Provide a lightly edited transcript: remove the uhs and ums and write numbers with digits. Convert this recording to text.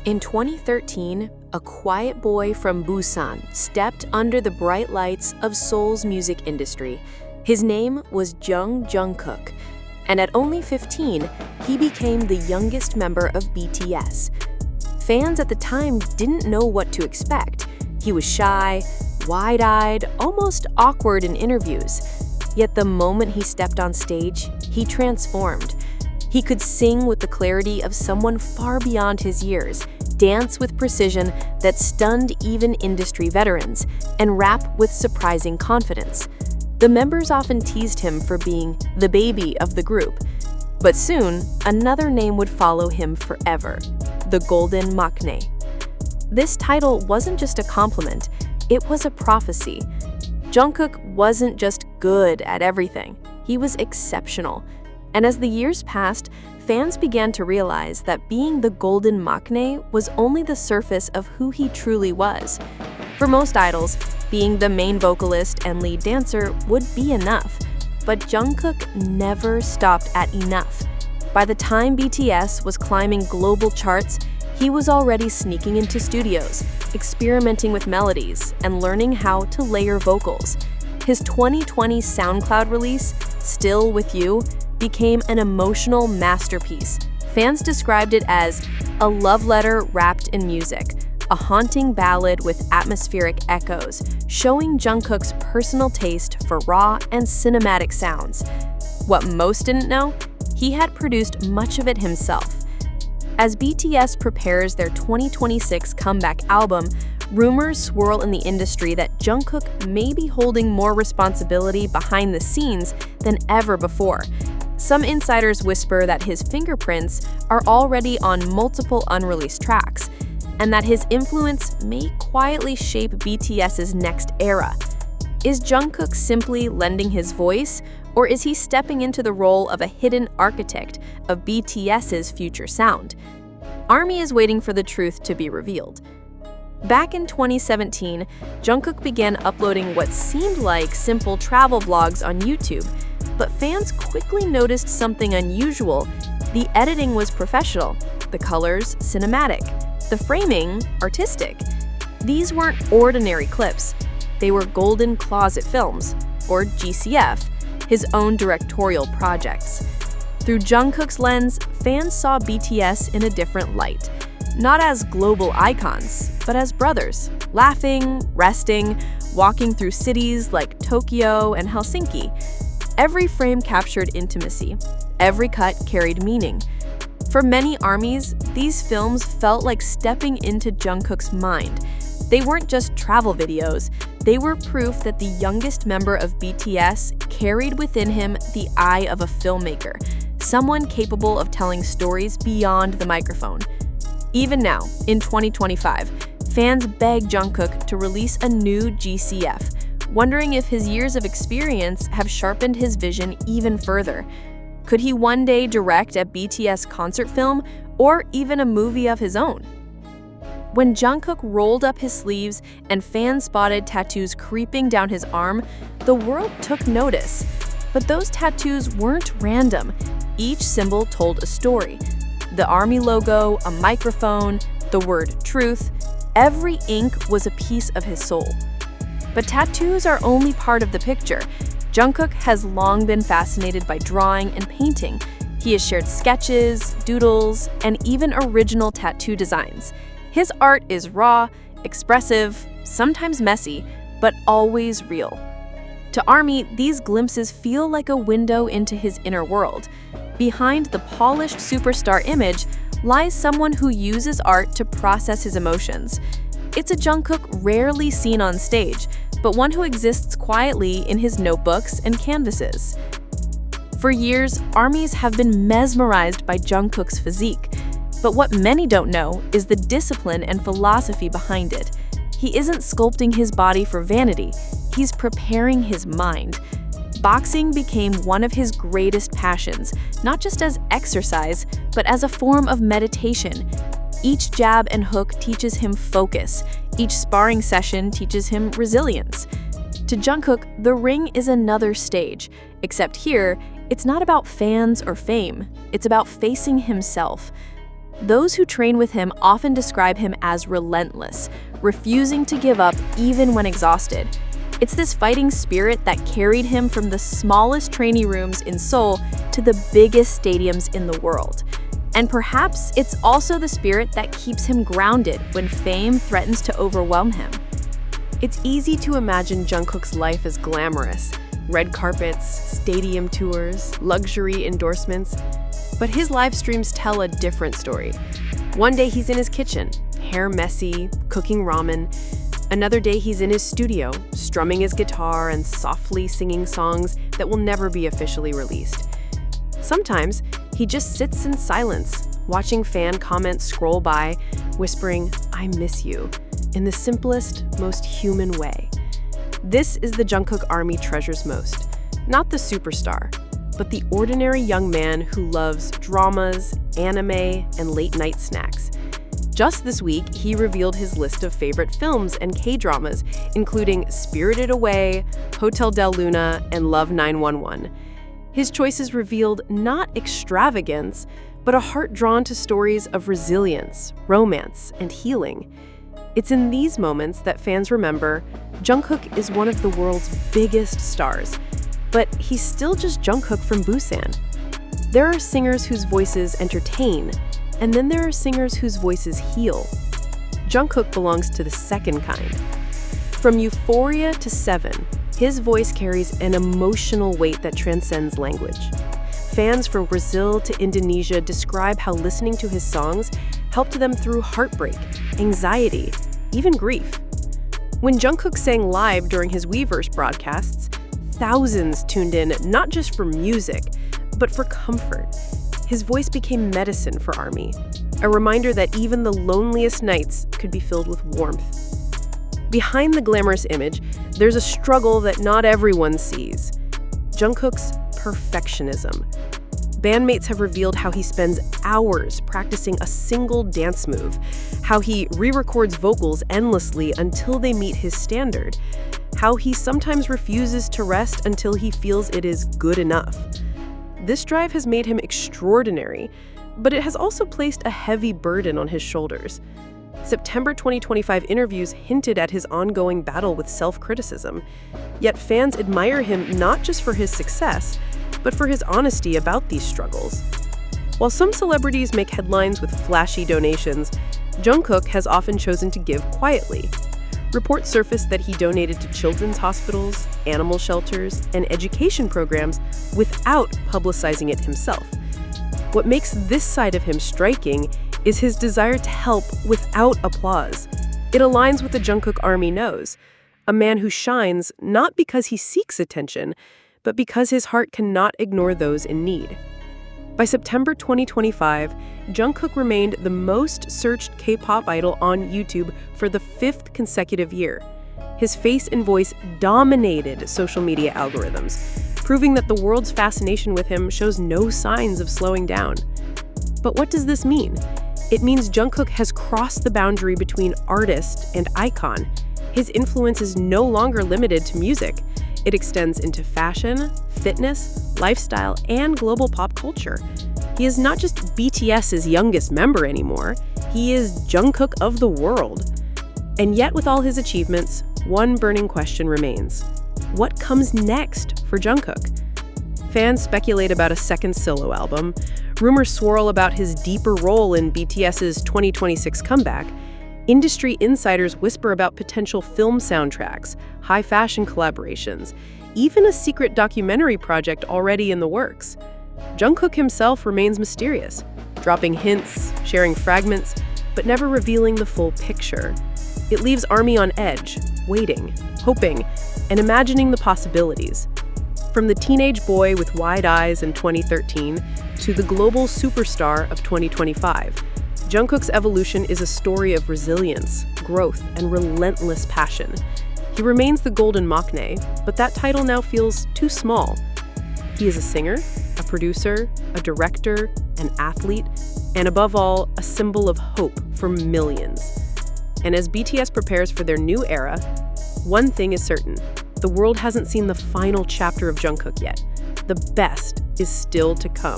In 2013, a quiet boy from Busan stepped under the bright lights of Seoul's music industry. His name was Jungkook, and at only 15, he became the youngest member of BTS. Fans at the time didn't know what to expect. He was shy, wide-eyed, almost awkward in interviews. Yet the moment he stepped on stage, he transformed. He could sing with the clarity of someone far beyond his years, dance with precision that stunned even industry veterans, and rap with surprising confidence. The members often teased him for being the baby of the group. But soon, another name would follow him forever: the Golden Maknae. This title wasn't just a compliment, it was a prophecy. Jungkook wasn't just good at everything, he was exceptional. And as the years passed, fans began to realize that being the Golden Maknae was only the surface of who he truly was. For most idols, being the main vocalist and lead dancer would be enough. But Jungkook never stopped at enough. By the time BTS was climbing global charts, he was already sneaking into studios, experimenting with melodies, and learning how to layer vocals. His 2020 SoundCloud release, Still With You, became an emotional masterpiece. Fans described it as a love letter wrapped in music, a haunting ballad with atmospheric echoes, showing Jungkook's personal taste for raw and cinematic sounds. What most didn't know? He had produced much of it himself. As BTS prepares their 2026 comeback album, rumors swirl in the industry that Jungkook may be holding more responsibility behind the scenes than ever before. Some insiders whisper that his fingerprints are already on multiple unreleased tracks, and that his influence may quietly shape BTS's next era. Is Jungkook simply lending his voice, or is he stepping into the role of a hidden architect of BTS's future sound? ARMY is waiting for the truth to be revealed. Back in 2017, Jungkook began uploading what seemed like simple travel vlogs on YouTube, but fans quickly noticed something unusual. The editing was professional, the colors cinematic, the framing artistic. These weren't ordinary clips. They were golden closet films, or GCF, his own directorial projects. Through Jungkook's lens, fans saw BTS in a different light. Not as global icons, but as brothers, laughing, resting, walking through cities like Tokyo and Helsinki. Every frame captured intimacy. Every cut carried meaning. For many ARMYs, these films felt like stepping into Jungkook's mind. They weren't just travel videos, they were proof that the youngest member of BTS carried within him the eye of a filmmaker, someone capable of telling stories beyond the microphone. Even now, in 2025, fans beg Jungkook to release a new GCF, wondering if his years of experience have sharpened his vision even further. Could he one day direct a BTS concert film or even a movie of his own? When Jungkook rolled up his sleeves and fans spotted tattoos creeping down his arm, the world took notice. But those tattoos weren't random. Each symbol told a story. The ARMY logo, a microphone, the word truth, every ink was a piece of his soul. But tattoos are only part of the picture. Jungkook has long been fascinated by drawing and painting. He has shared sketches, doodles, and even original tattoo designs. His art is raw, expressive, sometimes messy, but always real. To ARMY, these glimpses feel like a window into his inner world. Behind the polished superstar image lies someone who uses art to process his emotions. It's a Jungkook rarely seen on stage, but one who exists quietly in his notebooks and canvases. For years, ARMYs have been mesmerized by Jungkook's physique, but what many don't know is the discipline and philosophy behind it. He isn't sculpting his body for vanity, he's preparing his mind. Boxing became one of his greatest passions, not just as exercise, but as a form of meditation. Each jab and hook teaches him focus. Each sparring session teaches him resilience. To Jungkook, the ring is another stage, except here, it's not about fans or fame. It's about facing himself. Those who train with him often describe him as relentless, refusing to give up even when exhausted. It's this fighting spirit that carried him from the smallest training rooms in Seoul to the biggest stadiums in the world. And perhaps it's also the spirit that keeps him grounded when fame threatens to overwhelm him. It's easy to imagine Jungkook's life as glamorous. Red carpets, stadium tours, luxury endorsements. But his live streams tell a different story. One day he's in his kitchen, hair messy, cooking ramen. Another day he's in his studio, strumming his guitar and softly singing songs that will never be officially released. Sometimes he just sits in silence, watching fan comments scroll by, whispering, "I miss you," in the simplest, most human way. This is the Jungkook Army treasures most. Not the superstar, but the ordinary young man who loves dramas, anime, and late-night snacks. Just this week, he revealed his list of favorite films and K-dramas, including Spirited Away, Hotel Del Luna, and Love 911. His choices revealed not extravagance, but a heart drawn to stories of resilience, romance, and healing. It's in these moments that fans remember Jungkook is one of the world's biggest stars, but he's still just Jungkook from Busan. There are singers whose voices entertain, and then there are singers whose voices heal. Jungkook belongs to the second kind. From Euphoria to Seven, his voice carries an emotional weight that transcends language. Fans from Brazil to Indonesia describe how listening to his songs helped them through heartbreak, anxiety, even grief. When Jungkook sang live during his Weverse broadcasts, thousands tuned in not just for music, but for comfort. His voice became medicine for ARMY, a reminder that even the loneliest nights could be filled with warmth. Behind the glamorous image, there's a struggle that not everyone sees: Jungkook's perfectionism. Bandmates have revealed how he spends hours practicing a single dance move, how he re-records vocals endlessly until they meet his standard, how he sometimes refuses to rest until he feels it is good enough. This drive has made him extraordinary, but it has also placed a heavy burden on his shoulders. September 2025 interviews hinted at his ongoing battle with self-criticism, yet fans admire him not just for his success, but for his honesty about these struggles. While some celebrities make headlines with flashy donations, Jungkook has often chosen to give quietly. Reports surfaced that he donated to children's hospitals, animal shelters, and education programs without publicizing it himself. What makes this side of him striking is his desire to help without applause. It aligns with the Jungkook Army knows, a man who shines not because he seeks attention, but because his heart cannot ignore those in need. By September 2025, Jungkook remained the most searched K-pop idol on YouTube for the 5th consecutive year. His face and voice dominated social media algorithms, proving that the world's fascination with him shows no signs of slowing down. But what does this mean? It means Jungkook has crossed the boundary between artist and icon. His influence is no longer limited to music. It extends into fashion, fitness, lifestyle, and global pop culture. He is not just BTS's youngest member anymore, he is Jungkook of the world. And yet, with all his achievements, one burning question remains. What comes next for Jungkook? Fans speculate about a second solo album, rumors swirl about his deeper role in BTS's 2026 comeback, industry insiders whisper about potential film soundtracks, high fashion collaborations, even a secret documentary project already in the works. Jungkook himself remains mysterious, dropping hints, sharing fragments, but never revealing the full picture. It leaves ARMY on edge, waiting, hoping, and imagining the possibilities. From the teenage boy with wide eyes in 2013 to the global superstar of 2025, Jungkook's evolution is a story of resilience, growth, and relentless passion. He remains the golden maknae, but that title now feels too small. He is a singer, a producer, a director, an athlete, and above all, a symbol of hope for millions. And as BTS prepares for their new era, one thing is certain: the world hasn't seen the final chapter of Jungkook yet. The best is still to come.